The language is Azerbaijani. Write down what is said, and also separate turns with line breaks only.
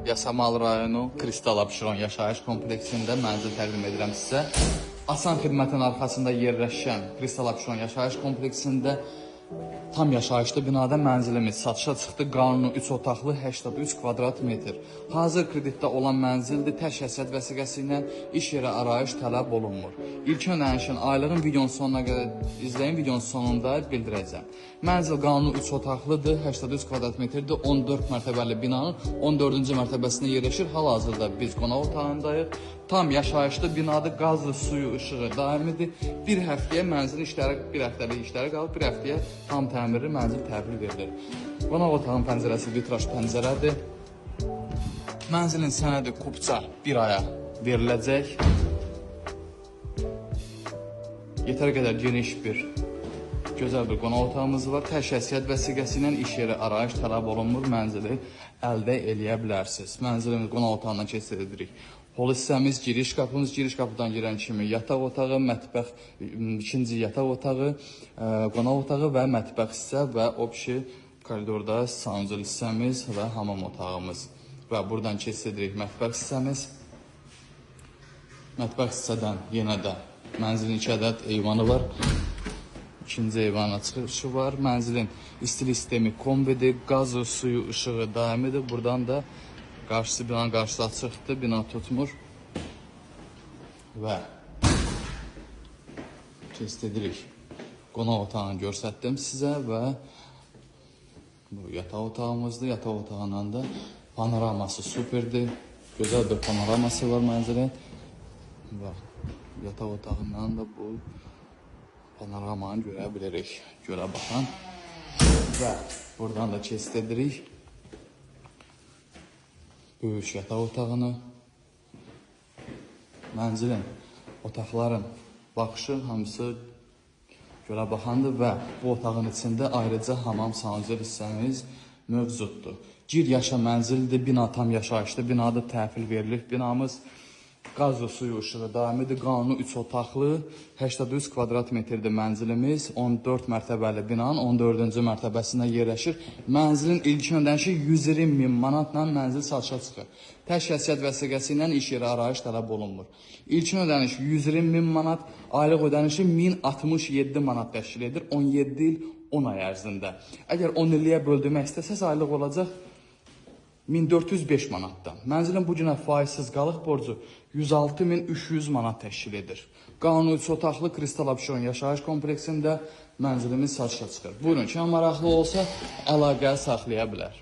Yasamal rayonu Kristal Abşeron yaşayış kompleksində mənzil təqdim edirəm sizə. Asan xidmətin arxasında yerləşən Kristal Abşeron yaşayış kompleksində tam yaşayışlı binada mənzilimiz satışa çıxdı. Qanuni 3 otaqlı 83 kvadrat metr. Hazır kreditdə olan mənzildir. Tək həsrət vəsiqəsi ilə iş yeri arayış tələb olunmur. İlkin ödənişin aylığın videonun sonuna qədər izləyin, videonun sonunda bildirəcəm. Mənzil qanuni 3 otaqlıdır, 83 kvadrat metrdir, 14 mərtəbəli binanın 14-cü mərtəbəsində yerləşir. Hal-hazırda biz qonaq otağındayıq. Tam yaşayışlı binadır, qazlı, suyu, işığı daimidir. Bir həftəyə mənzilin işləri, bir həftəlik işləri qalıb, bir həftəyə tam təmirli mənzil təhvil verilir. Qonaq otağın pəncərəsi vitraj pəncərədir. Mənzilin sənədi kupça bir aya veriləcək. Yetər qədər geniş bir, gözəl bir qonaq otağımız var. Təşəkkür vəsiqəsi ilə iş yeri arayış tələb olunmur, mənzili əldə eləyə bilərsiniz. Mənzilimiz qonaq otağından keçid edirik. Hol hissəmiz, giriş qapıdan girən kimi yataq otağı, mətbəx, ikinci yataq otağı, qonaq otağı və mətbəx hissə və opşi koridorda sanuzel hissəmiz və hamam otağımız. Və buradan keçid edirik mətbəx hissəmiz. Mətbəx hissədən yenə də mənzilin 2 ədəd eyvanı var. İkinci eyvana çıxışı var. Mənzilin istilik sistemi kombidir, qazı, suyu, işığı daimidir. Buradan da qarşısı binanın qarşısı açıqdır, bina tutmur. Və keçid edirik. Qonaq otağını göstərdim sizə və bu yataq otağımızdır. Yataq otağından da panoraması superdir. Gözəl bir panoraması var mənzilin. Və yataq otağından da bu panoramanı görə bilirik. Görə baxan. Və buradan da keçid edirik. Böyük yataq otağını, mənzilin, otaqların baxışı hamısı görə baxandır və bu otağın içində ayrıca hamam sanuzel hissəmiz mövcuddur. Gir yaşa mənzildir, bina tam yaşayışlı binadır, təhvil verilir binamız. Qaz və suyu işığı daimidir, qanuni 3 otaqlı, 83 kvadrat metrdir mənzilimiz, 14 mərtəbəli binanın 14-cü mərtəbəsində yerləşir. Mənzilin ilkin ödənişi 120.000 manatla mənzil satışa çıxır. Təşəkkür vəsiqəsi ilə iş yeri arayış tələb olunmur. İlkin ödəniş 120.000 manat, aylıq ödənişi 1067 manat təşkil edir, 17 il 10 ay ərzində. Əgər 10 illiyə böldürmək istəsəz, aylıq olacaq 1405 manatdan. Mənzilin bu günə faizsiz qalıq borcu 106.300 manat təşkil edir. Qanuni 3 otaqlı Kristal Abşeron yaşayış kompleksində mənzilimiz satışa çıxır. Buyurun, kim maraqlı olsa əlaqə saxlaya bilər.